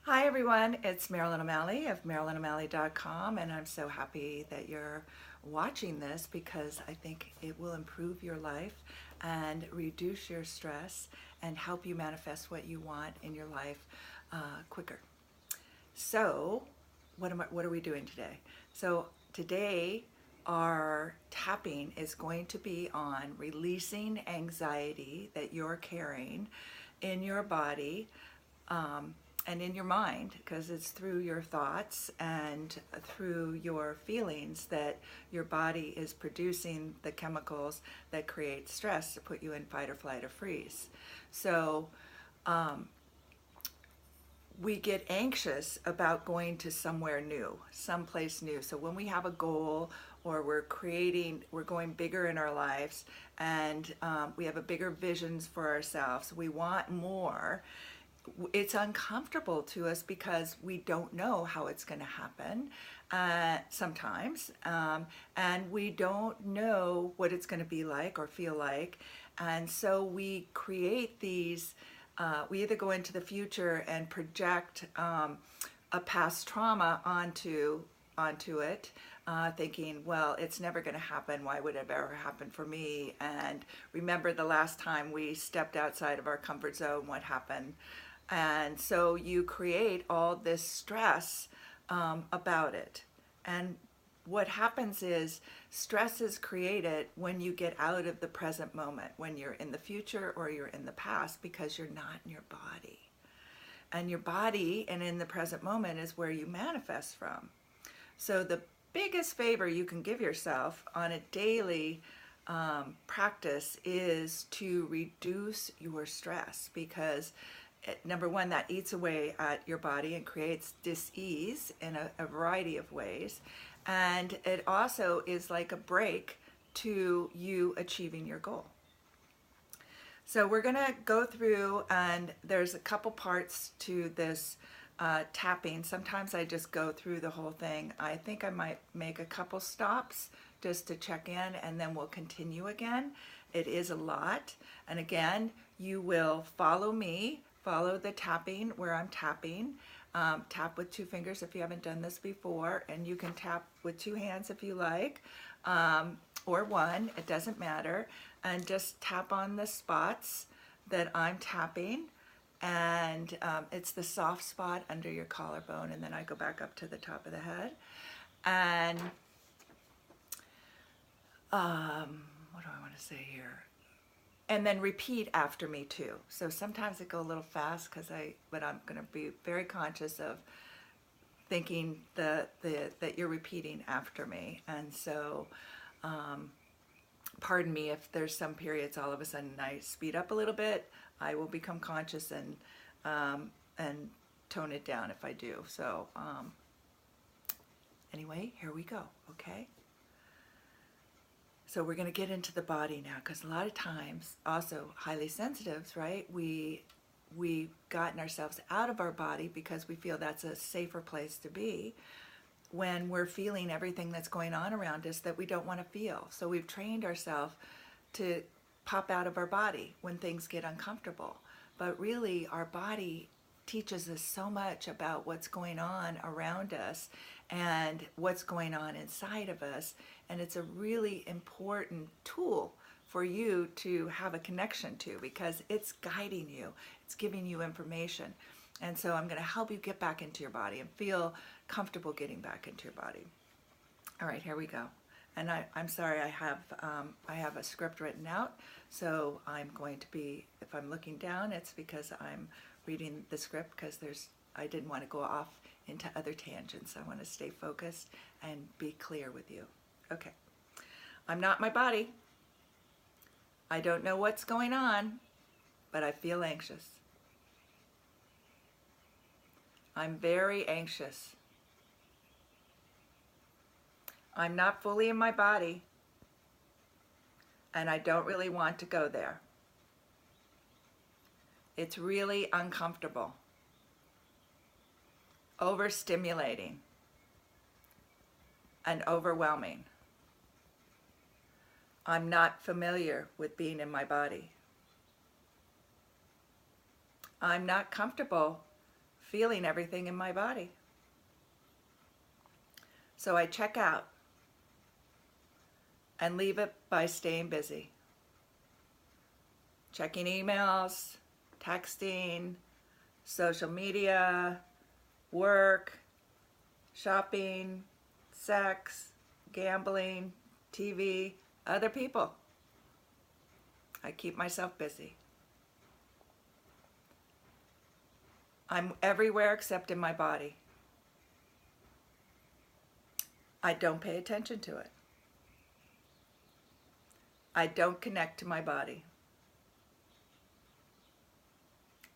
Hi everyone, it's Marilyn O'Malley of MarilynO'Malley.com, and I'm so happy that you're watching this because I think it will improve your life and reduce your stress and help you manifest what you want in your life quicker. So, what are we doing today? So today our tapping is going to be on releasing anxiety that you're carrying in your body, and in your mind, because it's through your thoughts and through your feelings that your body is producing the chemicals that create stress to put you in fight or flight or freeze. So we get anxious about going to somewhere new, someplace new. So when we have a goal or we're going bigger in our lives, and we have a bigger visions for ourselves, we want more. It's uncomfortable to us because we don't know how it's going to happen sometimes, and we don't know what it's going to be like or feel like, and so we create these. We either go into the future and project a past trauma onto it, thinking, well, it's never going to happen. Why would it ever happen for me? And remember the last time we stepped outside of our comfort zone, what happened? And so you create all this stress about it. And what happens is stress is created when you get out of the present moment, when you're in the future or you're in the past, because you're not in your body. And your body and in the present moment is where you manifest from. So the biggest favor you can give yourself on a daily practice is to reduce your stress, because number one, that eats away at your body and creates dis-ease in a variety of ways. And it also is like a break to you achieving your goal. So we're going to go through, and there's a couple parts to this tapping. Sometimes I just go through the whole thing. I think I might make a couple stops just to check in, and then we'll continue again. It is a lot. And again, you will follow me. Follow the tapping where I'm tapping. Tap with two fingers if you haven't done this before, and you can tap with two hands if you like, or one, it doesn't matter, and just tap on the spots that I'm tapping, and it's the soft spot under your collarbone, and then I go back up to the top of the head, and what do I want to say here? And then repeat after me too. So sometimes it go a little fast but I'm going to be very conscious of thinking that you're repeating after me. And so, pardon me if there's some periods all of a sudden I speed up a little bit. I will become conscious and tone it down if I do. So anyway, here we go. Okay. So we're going to get into the body now, because a lot of times, also highly sensitives, right? We've gotten ourselves out of our body because we feel that's a safer place to be, when we're feeling everything that's going on around us that we don't want to feel. So we've trained ourselves to pop out of our body when things get uncomfortable. But really, our body teaches us so much about what's going on around us and what's going on inside of us, and it's a really important tool for you to have a connection to, because it's guiding you, it's giving you information. And so I'm going to help you get back into your body and feel comfortable getting back into your body. All right, here we go. And I'm sorry, I have a script written out, so I'm going to be, if I'm looking down, it's because I'm reading the script, because I didn't want to go off into other tangents. I want to stay focused and be clear with you. Okay. I'm not my body. I don't know what's going on, but I feel anxious. I'm very anxious. I'm not fully in my body, and I don't really want to go there. It's really uncomfortable, overstimulating, and overwhelming. I'm not familiar with being in my body. I'm not comfortable feeling everything in my body. So I check out and leave it by staying busy. Checking emails, texting, social media, work, shopping, sex, gambling, TV, other people. I keep myself busy. I'm everywhere except in my body. I don't pay attention to it. I don't connect to my body.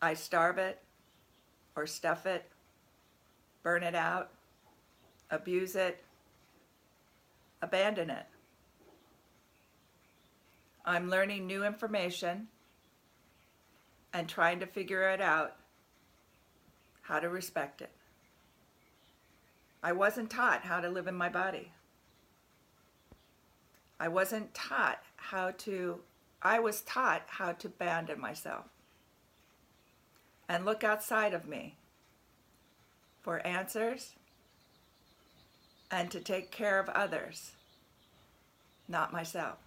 I starve it or stuff it, burn it out, abuse it, abandon it. I'm learning new information and trying to figure it out, how to respect it. I wasn't taught how to live in my body. I was taught how to abandon myself and look outside of me for answers and to take care of others, not myself.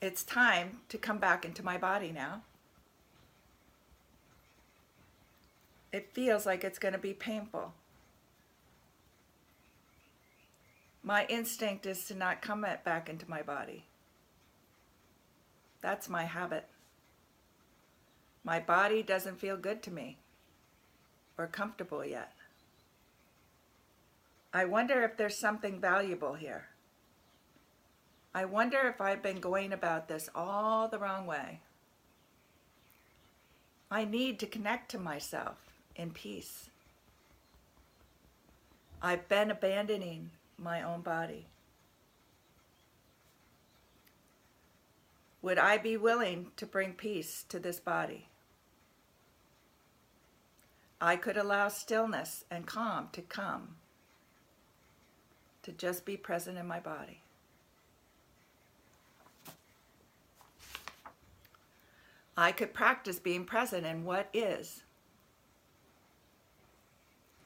It's time to come back into my body now. It feels like it's going to be painful. My instinct is to not come back into my body. That's my habit. My body doesn't feel good to me or comfortable yet. I wonder if there's something valuable here. I wonder if I've been going about this all the wrong way. I need to connect to myself in peace. I've been abandoning my own body. Would I be willing to bring peace to this body? I could allow stillness and calm to come, to just be present in my body. I could practice being present in what is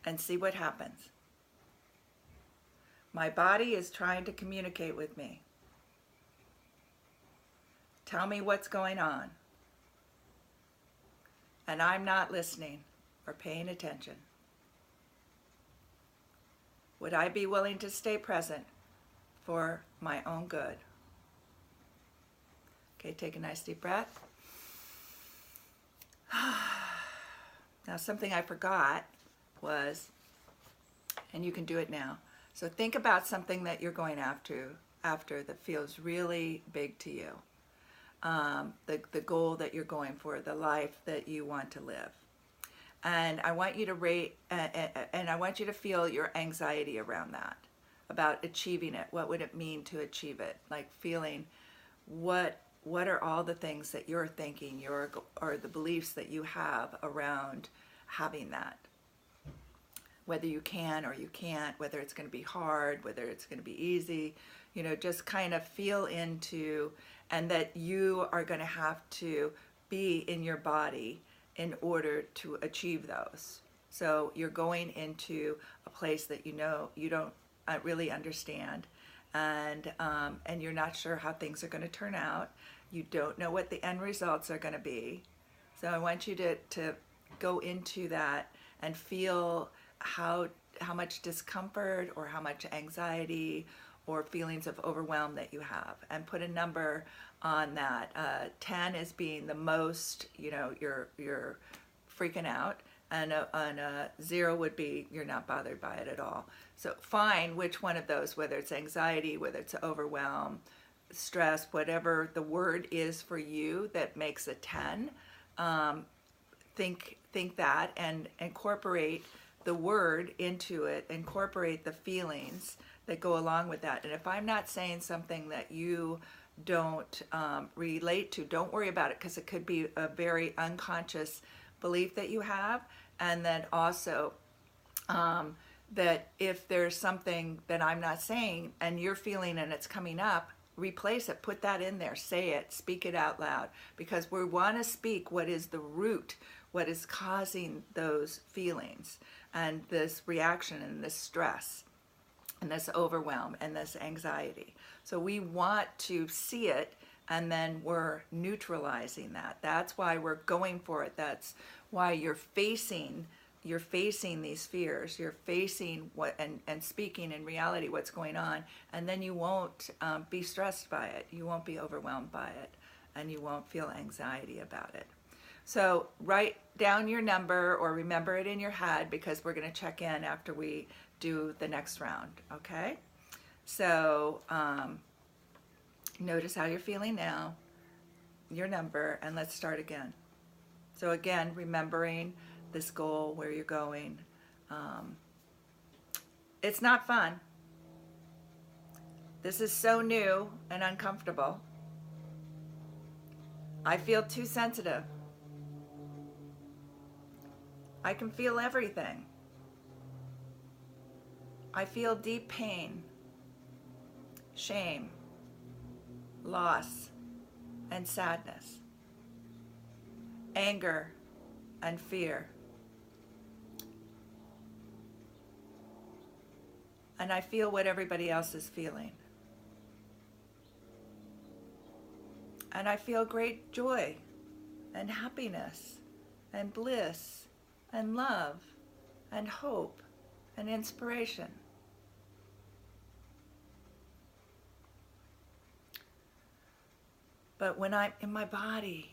and see what happens. My body is trying to communicate with me. Tell me what's going on. And I'm not listening or paying attention. Would I be willing to stay present for my own good? Okay, take a nice deep breath. Now, something I forgot was, and you can do it now. So think about something that you're going after that feels really big to you. The goal that you're going for, the life that you want to live. And I want you to rate, and I want you to feel your anxiety around that, about achieving it. What would it mean to achieve it? Like feeling what are all the things that you're thinking, or the beliefs that you have around having that. Whether you can or you can't, whether it's going to be hard, whether it's going to be easy, just kind of feel into, and that you are going to have to be in your body in order to achieve those. So you're going into a place that you don't really understand, and you're not sure how things are going to turn out. You don't know what the end results are going to be. So I want you to go into that and feel how much discomfort or how much anxiety or feelings of overwhelm that you have, and put a number on that. 10 is being the most, you're freaking out, and a 0 would be you're not bothered by it at all. So find which one of those, whether it's anxiety, whether it's overwhelm, stress, whatever the word is for you that makes a 10. Think that and incorporate the word into it, incorporate the feelings that go along with that. And if I'm not saying something that you don't relate to, don't worry about it, because it could be a very unconscious belief that you have. And then also that if there's something that I'm not saying and you're feeling and it's coming up, replace it, put that in there, say it, speak it out loud, because we want to speak what is the root. what is causing those feelings and this reaction and this stress and this overwhelm and this anxiety. So we want to see it, and then we're neutralizing that. That's why we're going for it. That's why you're facing these fears. You're facing what and speaking in reality what's going on, and then you won't be stressed by it. You won't be overwhelmed by it, and you won't feel anxiety about it. So write down your number or remember it in your head, because we're going to check in after we do the next round, okay? So notice how you're feeling now, your number, and let's start again. So again, remembering this goal, where you're going. It's not fun. This is so new and uncomfortable. I feel too sensitive. I can feel everything. I feel deep pain, shame, loss, and sadness, anger and fear. And I feel what everybody else is feeling. And I feel great joy and happiness and bliss and love and hope and inspiration. But when I'm in my body,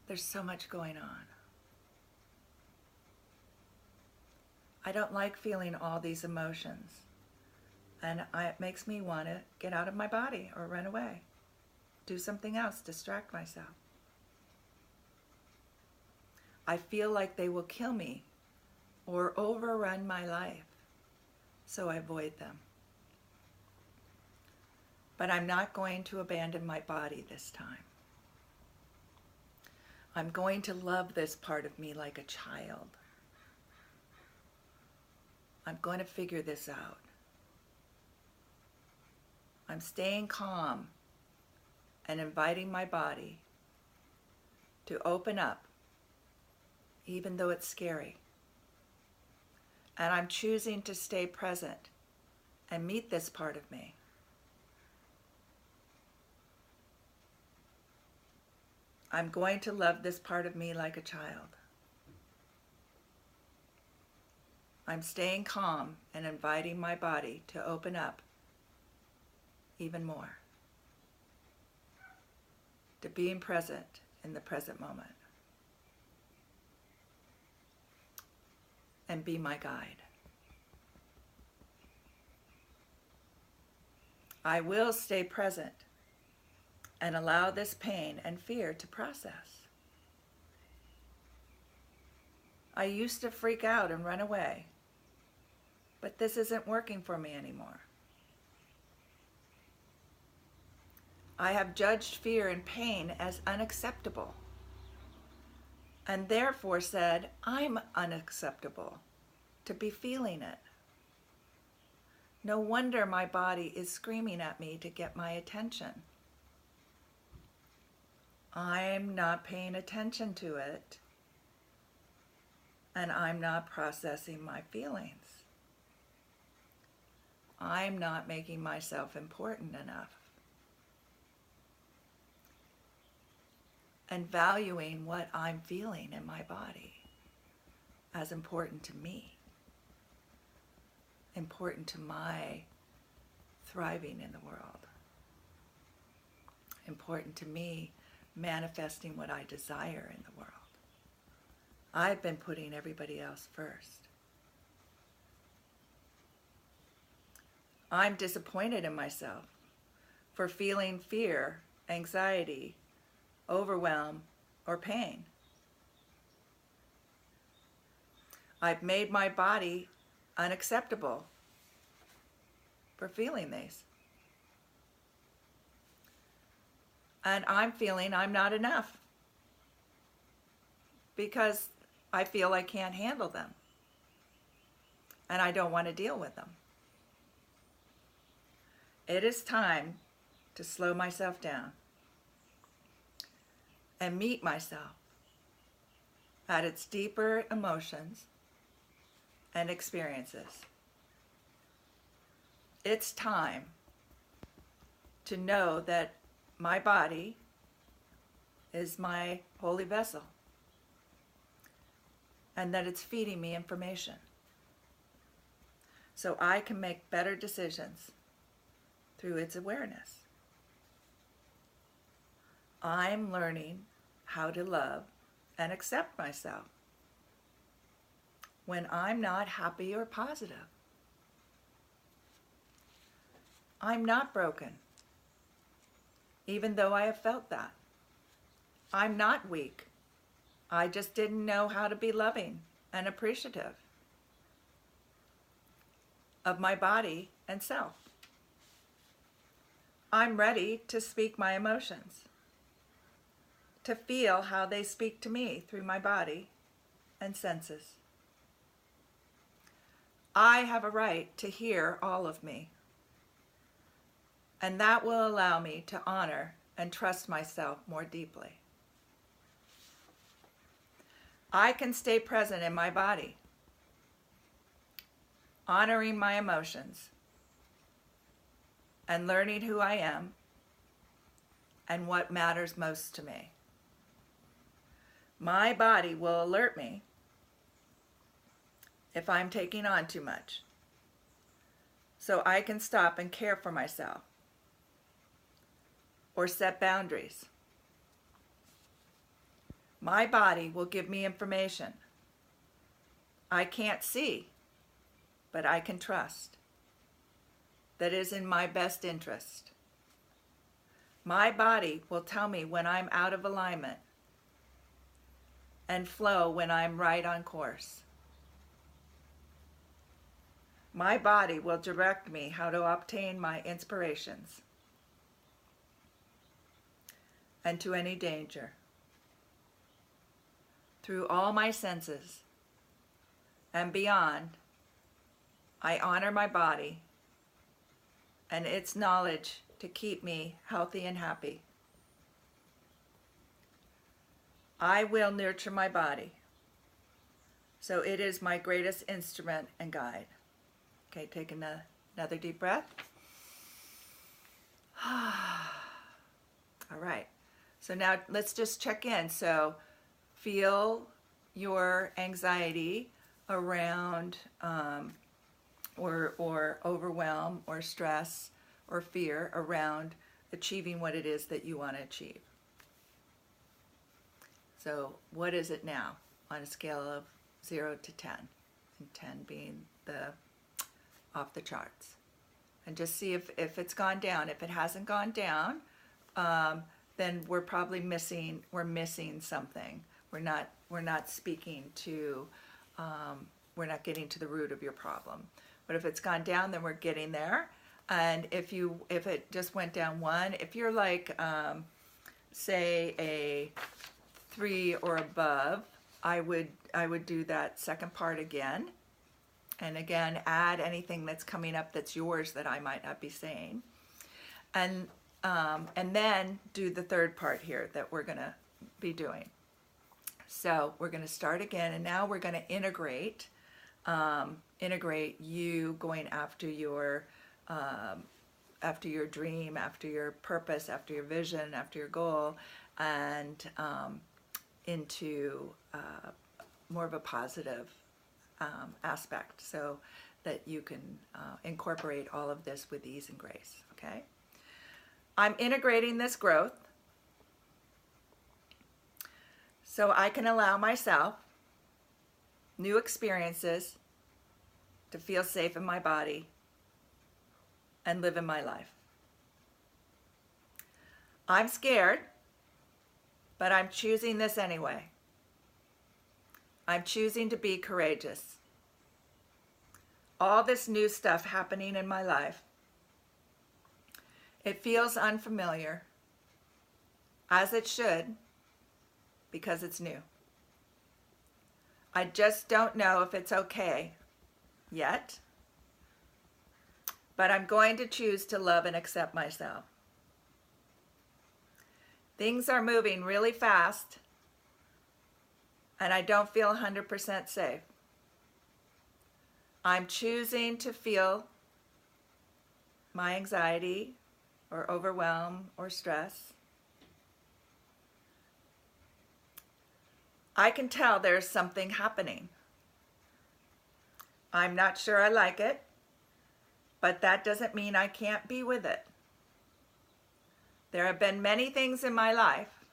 there's so much going on. I don't like feeling all these emotions, and it makes me want to get out of my body or run away, do something else, distract myself. I feel like they will kill me or overrun my life, so I avoid them. But I'm not going to abandon my body this time. I'm going to love this part of me like a child. I'm going to figure this out. I'm staying calm and inviting my body to open up, even though it's scary. And I'm choosing to stay present and meet this part of me. I'm going to love this part of me like a child. I'm staying calm and inviting my body to open up even more, to being present in the present moment, and be my guide. I will stay present and allow this pain and fear to process. I used to freak out and run away, but this isn't working for me anymore. I have judged fear and pain as unacceptable, and therefore said, I'm unacceptable to be feeling it. No wonder my body is screaming at me to get my attention. I'm not paying attention to it, and I'm not processing my feelings. I'm not making myself important enough and valuing what I'm feeling in my body as important to me, important to my thriving in the world, important to me manifesting what I desire in the world. I've been putting everybody else first. I'm disappointed in myself for feeling fear, anxiety, overwhelm, or pain. I've made my body unacceptable for feeling these. And I'm feeling I'm not enough because I feel I can't handle them and I don't want to deal with them. It is time to slow myself down and meet myself at its deeper emotions and experiences. It's time to know that my body is my holy vessel and that it's feeding me information so I can make better decisions through its awareness. I'm learning how to love and accept myself when I'm not happy or positive. I'm not broken, even though I have felt that. I'm not weak. I just didn't know how to be loving and appreciative of my body and self. I'm ready to speak my emotions, to feel how they speak to me through my body and senses. I have a right to hear all of me, and that will allow me to honor and trust myself more deeply. I can stay present in my body, honoring my emotions and learning who I am and what matters most to me. My body will alert me if I'm taking on too much, so I can stop and care for myself or set boundaries. My body will give me information I can't see, but I can trust, that is in my best interest. My body will tell me when I'm out of alignment and flow when I'm right on course. My body will direct me how to obtain my inspirations and to any danger. Through all my senses and beyond, I honor my body and its knowledge to keep me healthy and happy. I will nurture my body, so it is my greatest instrument and guide. Okay, take another deep breath. All right, so now let's just check in. So feel your anxiety around or overwhelm or stress or fear around achieving what it is that you want to achieve. So what is it now on a scale of 0 to 10? And 10 being the off the charts. And just see if it's gone down. If it hasn't gone down, then we're probably missing something. We're not speaking to, we're not getting to the root of your problem. But if it's gone down, then we're getting there. And if it just went down 1, if you're like, say a 3 or above, I would do that second part again. And again, add anything that's coming up that's yours that I might not be saying. And then do the third part here that we're going to be doing. So we're going to start again, and now we're going to integrate you going after your dream, after your purpose, after your vision, after your goal, and into more of a positive aspect, so that you can incorporate all of this with ease and grace. Okay, I'm integrating this growth so I can allow myself new experiences to feel safe in my body and live in my life. I'm scared, but I'm choosing this anyway. I'm choosing to be courageous. All this new stuff happening in my life, it feels unfamiliar, as it should, because it's new. I just don't know if it's okay yet, but I'm going to choose to love and accept myself. Things are moving really fast, and I don't feel 100% safe. I'm choosing to feel my anxiety or overwhelm or stress. I can tell there's something happening. I'm not sure I like it, but that doesn't mean I can't be with it. There have been many things in my life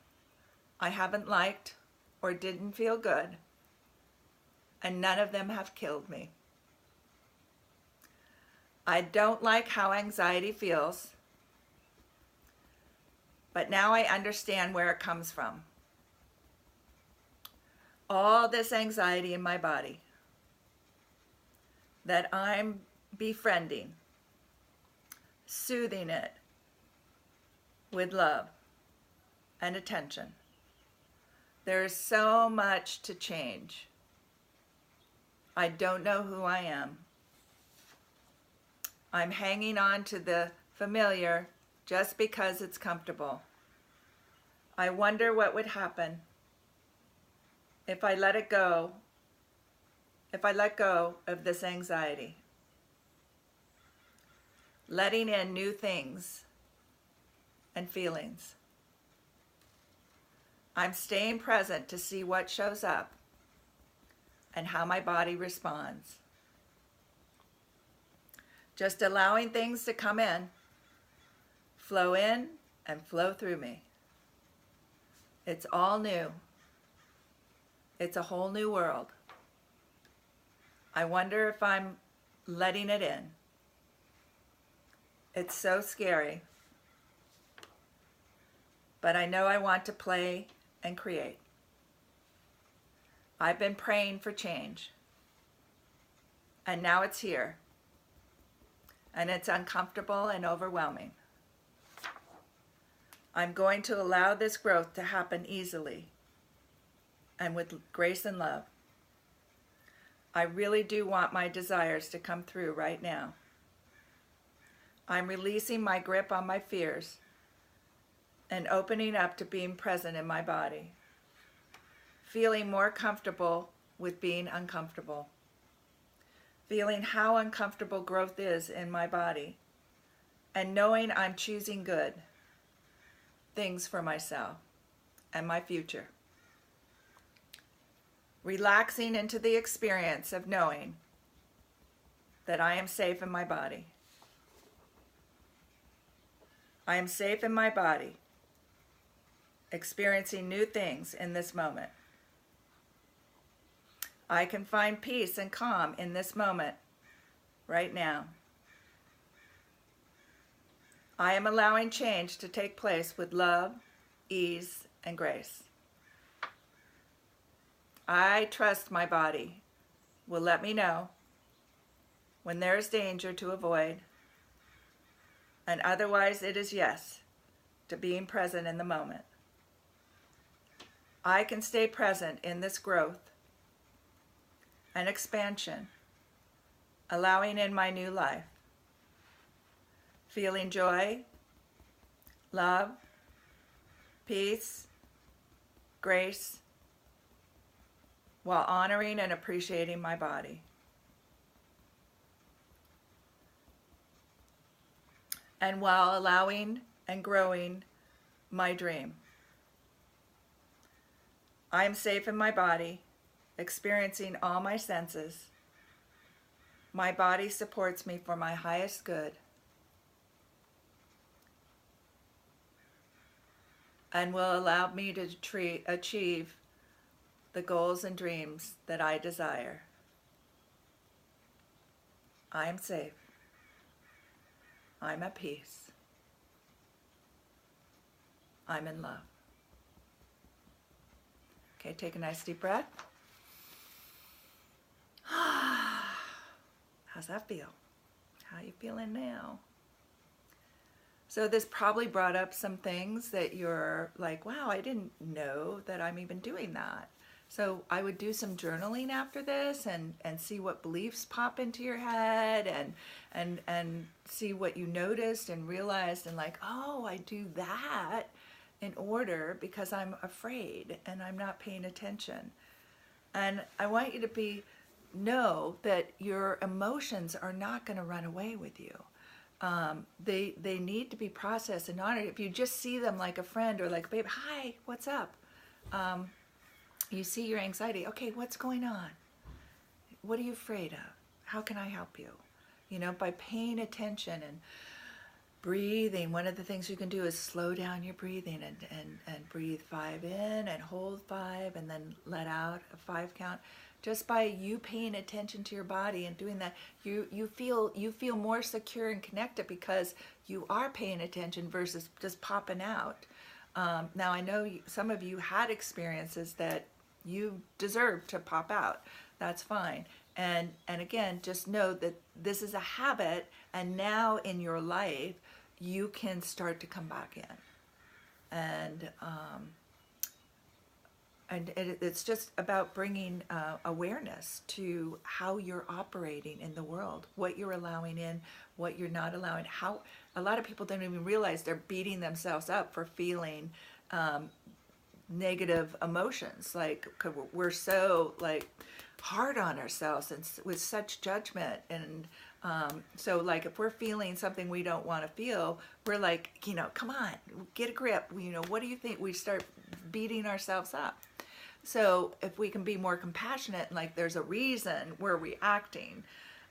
I haven't liked or didn't feel good, and none of them have killed me. I don't like how anxiety feels, but now I understand where it comes from. All this anxiety in my body that I'm befriending, soothing it with love and attention. There is so much to change. I don't know who I am. I'm hanging on to the familiar just because it's comfortable. I wonder what would happen if I let it go, if I let go of this anxiety. Letting in new things and feelings. I'm staying present to see what shows up and how my body responds. Just allowing things to come in and flow through me. It's all new. It's a whole new world. I wonder if I'm letting it in. It's so scary. But I know I want to play and create. I've been praying for change. And now it's here. And it's uncomfortable and overwhelming. I'm going to allow this growth to happen easily and with grace and love. I really do want my desires to come through right now. I'm releasing my grip on my fears and opening up to being present in my body, feeling more comfortable with being uncomfortable, feeling how uncomfortable growth is in my body, and knowing I'm choosing good things for myself and my future. Relaxing into the experience of knowing that I am safe in my body. I am safe in my body, experiencing new things in this moment. I can find peace and calm in this moment, right now. I am allowing change to take place with love, ease, and grace. I trust my body will let me know when there is danger to avoid, and otherwise it is yes to being present in the moment. I can stay present in this growth and expansion, allowing in my new life, feeling joy, love, peace, grace, while honoring and appreciating my body. And while allowing and growing my dream. I am safe in my body, experiencing all my senses. My body supports me for my highest good and will allow me to achieve the goals and dreams that I desire. I am safe. I'm at peace. I'm in love. Okay, take a nice deep breath. How's that feel? How are you feeling now? So this probably brought up some things that you're like, wow, I didn't know that I'm even doing that. So I would do some journaling after this and see what beliefs pop into your head and see what you noticed and realized and like, oh, I do that. in order because I'm afraid and I'm not paying attention. And I want you to know that your emotions are not going to run away with you. They need to be processed and honored. If you just see them like a friend or like, babe, hi, what's up? You see your anxiety. Okay, what's going on? What are you afraid of? How can I help you? You know, by paying attention and breathing. One of the things you can do is slow down your breathing and breathe 5 in and hold 5 and then let out a 5 count. Just by you paying attention to your body and doing that, you feel more secure and connected because you are paying attention versus just popping out. Now I know some of you had experiences that you deserve to pop out. That's fine. And again, just know that this is a habit, and now in your life you can start to come back in. And it's just about bringing awareness to how you're operating in the world, what you're allowing in, what you're not allowing. How a lot of people don't even realize they're beating themselves up for feeling negative emotions. Like we're so like hard on ourselves and with such judgment. And so like if we're feeling something we don't want to feel, we're like, you know, come on, get a grip. You know, what do you think? We start beating ourselves up. So if we can be more compassionate, and like there's a reason we're reacting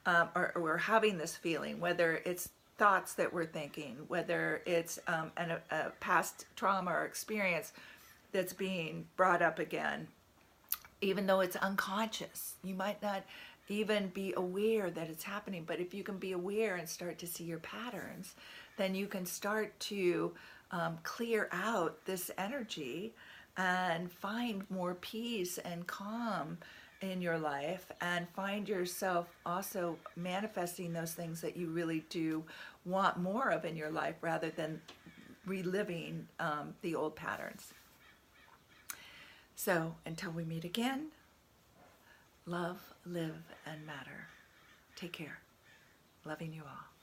or we're having this feeling, whether it's thoughts that we're thinking, whether it's a past trauma or experience that's being brought up again, even though it's unconscious. You might not even be aware that it's happening, but if you can be aware and start to see your patterns, then you can start to clear out this energy and find more peace and calm in your life, and find yourself also manifesting those things that you really do want more of in your life, rather than reliving the old patterns. So until we meet again, love, live, and matter. Take care. Loving you all.